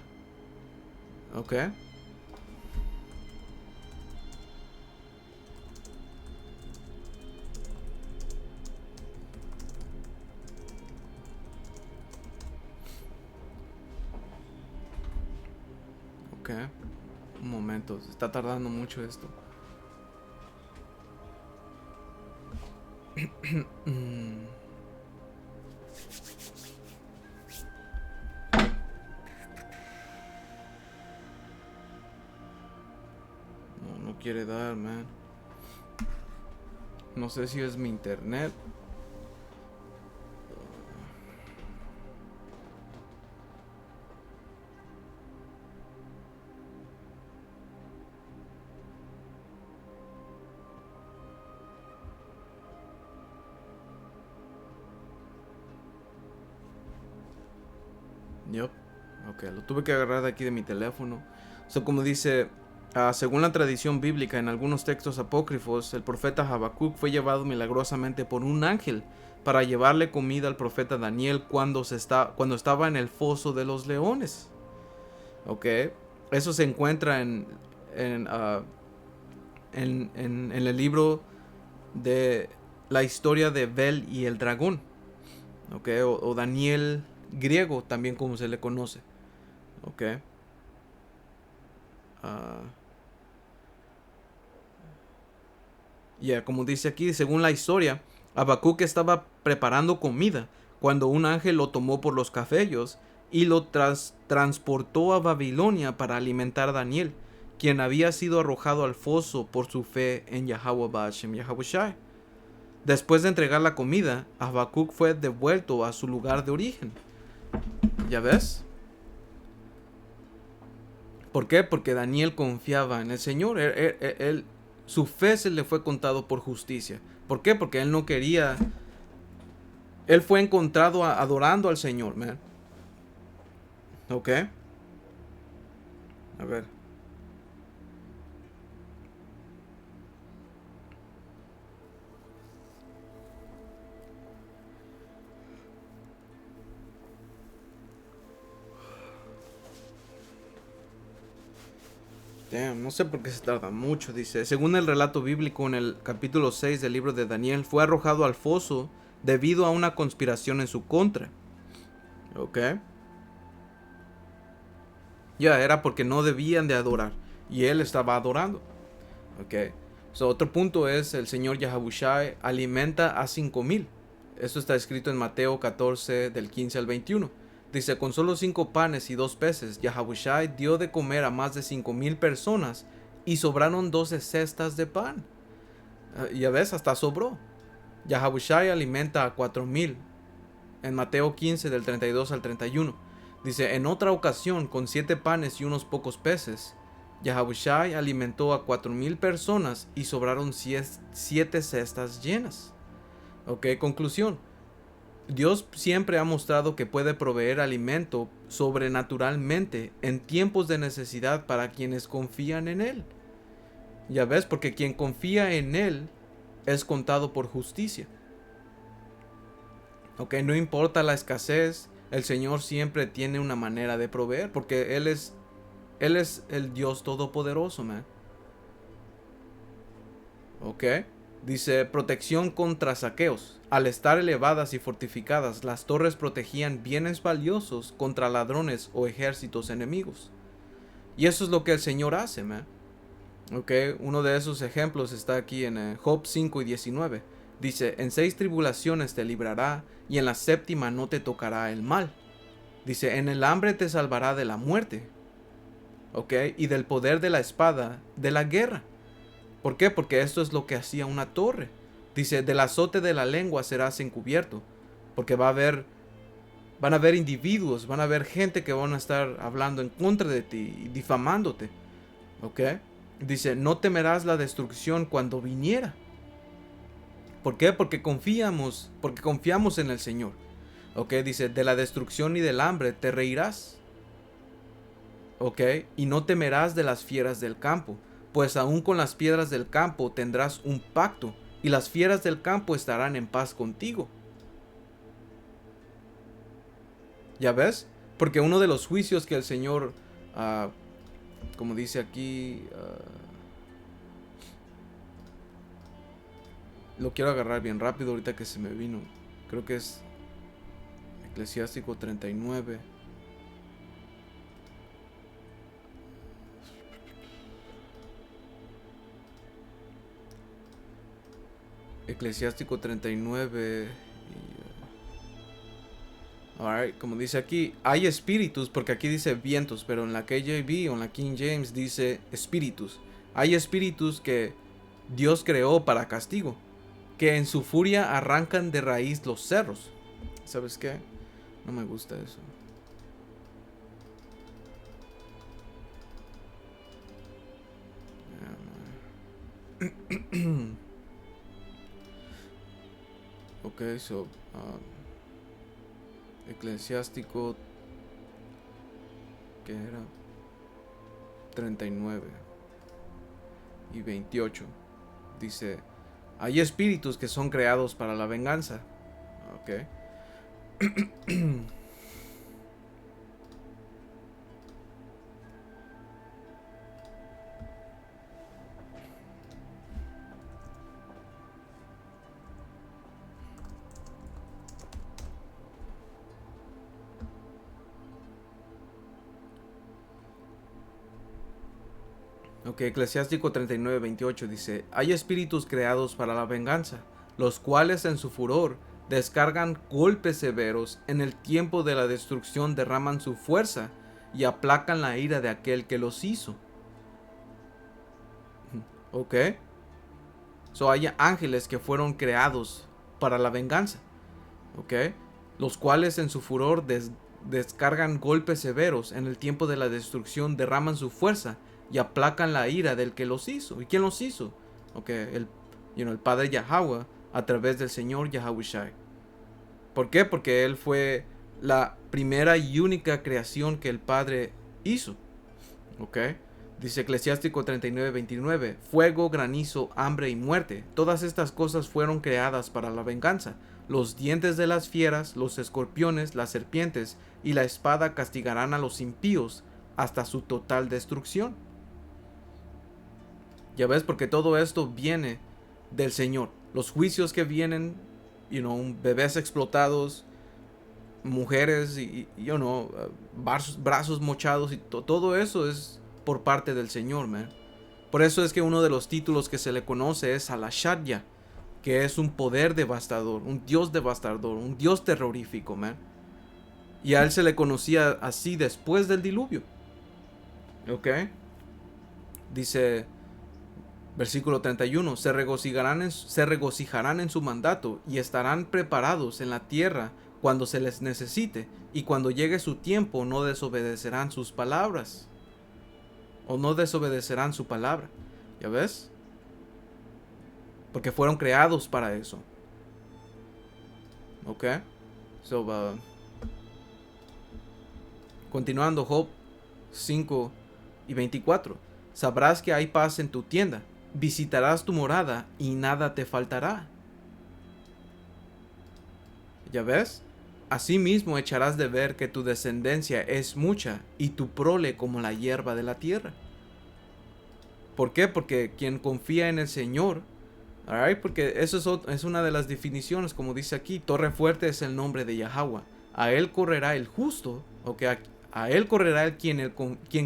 S1: Ok. Un momento. Se está tardando mucho esto. No, no quiere dar, man. No sé si es mi internet. Yup. Ok, lo tuve que agarrar de aquí de mi teléfono. So, como dice, según la tradición bíblica, en algunos textos apócrifos, el profeta Habacuc fue llevado milagrosamente por un ángel para llevarle comida al profeta Daniel cuando estaba en el foso de los leones. Ok, eso se encuentra en, ah, en el libro de la historia de Bel y el dragón. Ok, o Daniel griego, también como se le conoce. Ok. Ah, como dice aquí, según la historia, Habacuc estaba preparando comida cuando un ángel lo tomó por los cabellos y lo transportó a Babilonia para alimentar a Daniel, quien había sido arrojado al foso por su fe en Yahweh Bashem Yahushai. Después de entregar la comida, Habacuc fue devuelto a su lugar de origen. ¿Ya ves? ¿Por qué? Porque Daniel confiaba en el Señor. Su fe se le fue contado por justicia. ¿Por qué? Porque él no quería. Él fue encontrado adorando al Señor, man. ¿Ok? A ver. Damn, no sé por qué se tarda mucho, dice. Según el relato bíblico en el capítulo 6 del libro de Daniel, fue arrojado al foso debido a una conspiración en su contra. ¿Ok? Ya, era porque no debían de adorar. Y él estaba adorando. ¿Ok? So, otro punto es el Señor Yahushai alimenta a 5,000. Esto está escrito en Mateo 14 del 15 al 21. Dice, con solo 5 panes y 2 peces, Yahushai dio de comer a más de 5,000 personas y sobraron 12 cestas de pan. Ya ves, hasta sobró. Yahushai alimenta a 4,000 en Mateo 15 del 32 al 31. Dice, en otra ocasión, con 7 panes y unos pocos peces, Yahushai alimentó a 4,000 personas y sobraron 7 cestas llenas. Ok, conclusión. Dios siempre ha mostrado que puede proveer alimento sobrenaturalmente en tiempos de necesidad para quienes confían en Él. Ya ves, porque quien confía en Él es contado por justicia. Ok, no importa la escasez, el Señor siempre tiene una manera de proveer, porque Él es el Dios todopoderoso, man. Ok. Dice, protección contra saqueos. Al estar elevadas y fortificadas, las torres protegían bienes valiosos contra ladrones o ejércitos enemigos. Y eso es lo que el Señor hace, man. Ok, uno de esos ejemplos está aquí en Job 5 y 19. Dice, en 6 tribulaciones te librará, y en la séptima no te tocará el mal. Dice, en el hambre te salvará de la muerte. Ok, y del poder de la espada, de la guerra. ¿Por qué? Porque esto es lo que hacía una torre. Dice, del azote de la lengua serás encubierto. Porque van a haber individuos, van a haber gente que van a estar hablando en contra de ti y difamándote. ¿Ok? Dice, no temerás la destrucción cuando viniera. ¿Por qué? Porque confiamos en el Señor. ¿Ok? Dice, de la destrucción y del hambre te reirás. ¿Ok? Y no temerás de las fieras del campo, pues aún con las piedras del campo tendrás un pacto, y las fieras del campo estarán en paz contigo. ¿Ya ves? Porque uno de los juicios que el Señor, como dice aquí, lo quiero agarrar bien rápido ahorita que se me vino. Creo que es Eclesiástico 39. Eclesiástico 39. Alright, como dice aquí, hay espíritus, porque aquí dice vientos, pero en la KJV o en la King James dice espíritus. Hay espíritus que Dios creó para castigo, que en su furia arrancan de raíz los cerros. ¿Sabes qué? No me gusta eso. Ok, so Eclesiástico, que era 39 y 28, dice, hay espíritus que son creados para la venganza. Ok. Ok, Eclesiástico 39:28 dice, hay espíritus creados para la venganza, los cuales en su furor descargan golpes severos, en el tiempo de la destrucción derraman su fuerza y aplacan la ira de aquel que los hizo. Ok, so hay ángeles que fueron creados para la venganza, ok, los cuales en su furor descargan golpes severos, en el tiempo de la destrucción derraman su fuerza y aplacan la ira del que los hizo. ¿Y quién los hizo? Ok, el Padre Yahweh a través del Señor Yahawashi. ¿Por qué? Porque Él fue la primera y única creación que el Padre hizo. Ok, dice Eclesiástico 39:29, fuego, granizo, hambre y muerte, todas estas cosas fueron creadas para la venganza. Los dientes de las fieras, los escorpiones, las serpientes y la espada castigarán a los impíos hasta su total destrucción. Ya ves, porque todo esto viene del Señor. Los juicios que vienen, bebés explotados, mujeres y brazos mochados y todo eso es por parte del Señor, man. Por eso es que uno de los títulos que se le conoce es Alashadya, que es un poder devastador, un dios devastador, un dios terrorífico, man. Y a él se le conocía así después del diluvio. ¿Ok? Dice versículo 31, se regocijarán en su mandato y estarán preparados en la tierra cuando se les necesite, y cuando llegue su tiempo no desobedecerán sus palabras. O no desobedecerán su palabra. ¿Ya ves? Porque fueron creados para eso. ¿Ok? So, continuando, Job 5:24. Sabrás que hay paz en tu tienda. Visitarás tu morada y nada te faltará. ¿Ya ves? Asimismo echarás de ver que tu descendencia es mucha y tu prole como la hierba de la tierra. ¿Por qué? Porque quien confía en el Señor, alright, porque eso es una de las definiciones, como dice aquí, torre fuerte es el nombre de Yahweh. A él correrá el justo, okay, a él correrá quien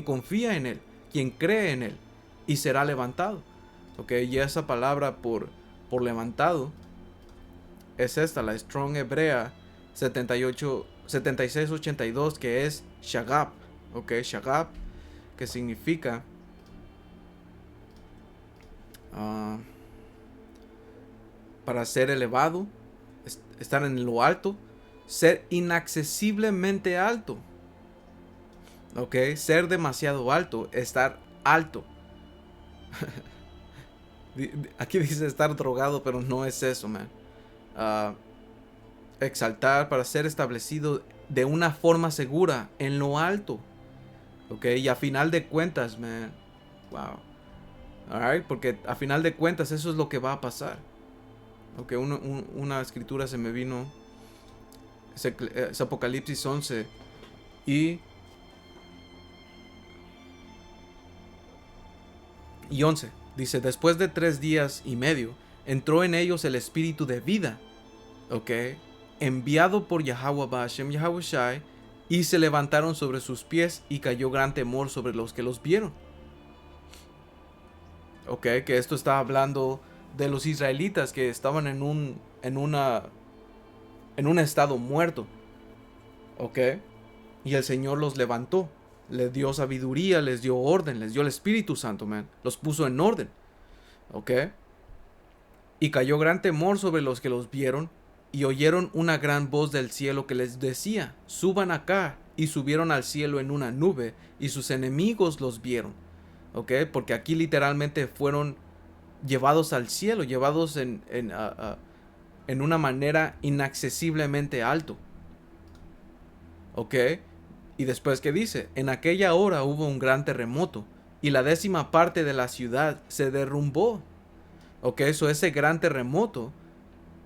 S1: confía en él, quien cree en él, y será levantado. Okay, y esa palabra por levantado es esta, la Strong Hebrea 7682, que es Shagab. Ok, Shagab, que significa para ser elevado, estar en lo alto, ser inaccesiblemente alto. Ok, ser demasiado alto, estar alto. Aquí dice estar drogado, pero no es eso, man. Exaltar, para ser establecido de una forma segura en lo alto. Ok, y a final de cuentas, man. Wow. Alright, porque a final de cuentas eso es lo que va a pasar. Ok, una escritura se me vino. Es Apocalipsis 11 y 11. Dice, después de 3 días y medio, entró en ellos el espíritu de vida. Ok, enviado por Yahweh Ba'ashem Yahawashi, y se levantaron sobre sus pies y cayó gran temor sobre los que los vieron. Ok, que esto está hablando de los israelitas que estaban en un estado muerto. ¿Ok? Y el Señor los levantó. Les dio sabiduría, les dio orden, les dio el Espíritu Santo, man. Los puso en orden. ¿Ok? Y cayó gran temor sobre los que los vieron, y oyeron una gran voz del cielo que les decía: suban acá. Y subieron al cielo en una nube, y sus enemigos los vieron. ¿Ok? Porque aquí literalmente fueron llevados al cielo, llevados en una manera inaccesiblemente alto. ¿Ok? Y después, ¿qué dice? En aquella hora hubo un gran terremoto, y la 10ª parte de la ciudad se derrumbó. ¿Ok? Eso, ese gran terremoto,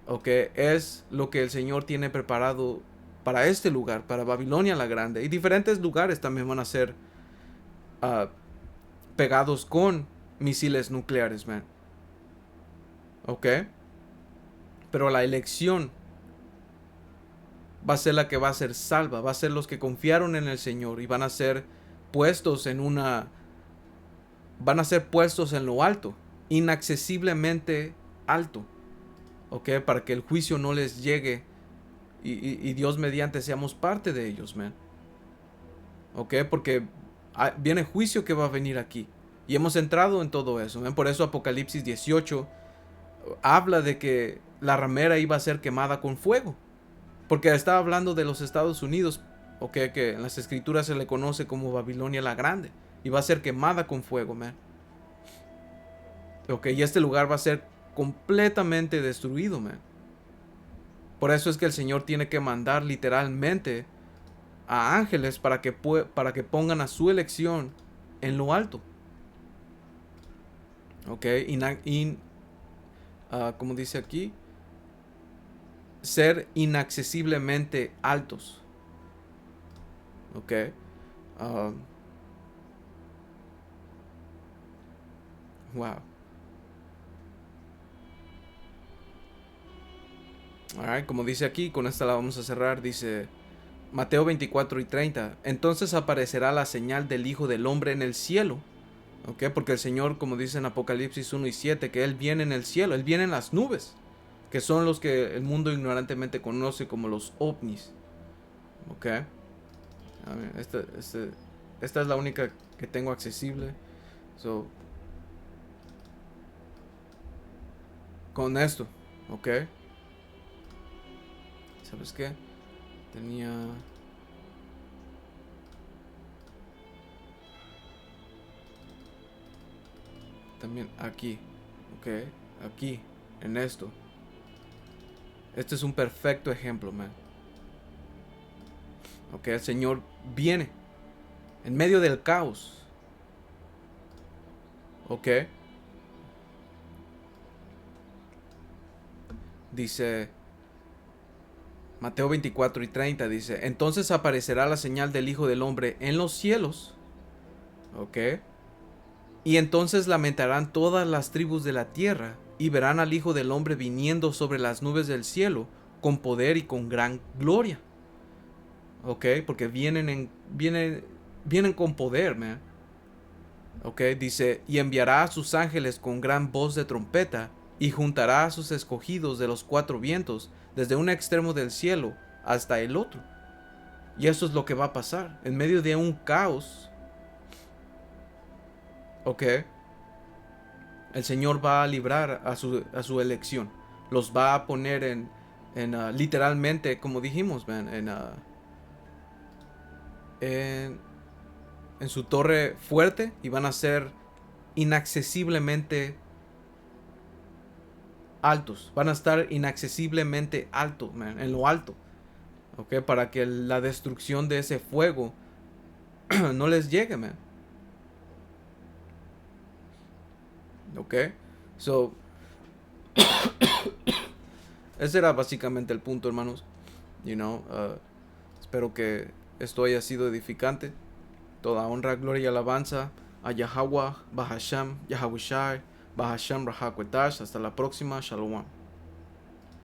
S1: ¿ok?, es lo que el Señor tiene preparado para este lugar, para Babilonia la Grande. Y diferentes lugares también van a ser pegados con misiles nucleares, man. ¿Ok? Pero la elección va a ser la que va a ser salva. Va a ser los que confiaron en el Señor y van a ser puestos van a ser puestos en lo alto, inaccesiblemente alto. ¿Ok? Para que el juicio no les llegue y Dios mediante seamos parte de ellos, man. ¿Ok? Porque viene juicio que va a venir aquí. Y hemos entrado en todo eso, man. Por eso Apocalipsis 18 habla de que la ramera iba a ser quemada con fuego. Porque estaba hablando de los Estados Unidos, ¿ok?, que en las escrituras se le conoce como Babilonia la Grande. Y va a ser quemada con fuego, man. ¿Ok? Y este lugar va a ser completamente destruido, man. Por eso es que el Señor tiene que mandar literalmente a ángeles para que pongan a su elección en lo alto. ¿Ok? Como dice aquí, ser inaccesiblemente altos. ¿Ok? Wow. Alright, como dice aquí, con esta la vamos a cerrar. Dice Mateo 24:30. Entonces aparecerá la señal del Hijo del Hombre en el cielo. ¿Ok? Porque el Señor, como dice en Apocalipsis 1:7, que Él viene en el cielo, Él viene en las nubes, que son los que el mundo ignorantemente conoce como los ovnis. ¿Ok? A ver, esta es la única que tengo accesible. So, con esto, ¿ok? ¿Sabes qué? Tenía... también aquí, ¿ok? Aquí, en esto. Este es un perfecto ejemplo, man. ¿Ok? El Señor viene en medio del caos. ¿Ok? Dice Mateo 24:30, dice: entonces aparecerá la señal del Hijo del Hombre en los cielos. ¿Ok? Y entonces lamentarán todas las tribus de la tierra y verán al Hijo del Hombre viniendo sobre las nubes del cielo con poder y con gran gloria. ¿Ok? Porque vienen con poder, man. ¿Ok? Dice: y enviará a sus ángeles con gran voz de trompeta y juntará a sus escogidos de los 4 vientos desde un extremo del cielo hasta el otro. Y eso es lo que va a pasar en medio de un caos. ¿Ok? El Señor va a librar a su elección. Los va a poner literalmente, como dijimos, man, en su torre fuerte, y van a ser inaccesiblemente altos. Van a estar inaccesiblemente altos, man, en lo alto. ¿Ok? Para que la destrucción de ese fuego no les llegue, man. ¿Ok? So, ese era básicamente el punto, hermanos. Espero que esto haya sido edificante. Toda honra, gloria y alabanza a Yahweh, Bahasham, Yahawashi, Bahasham, Rahakwetash. Hasta la próxima. Shalom.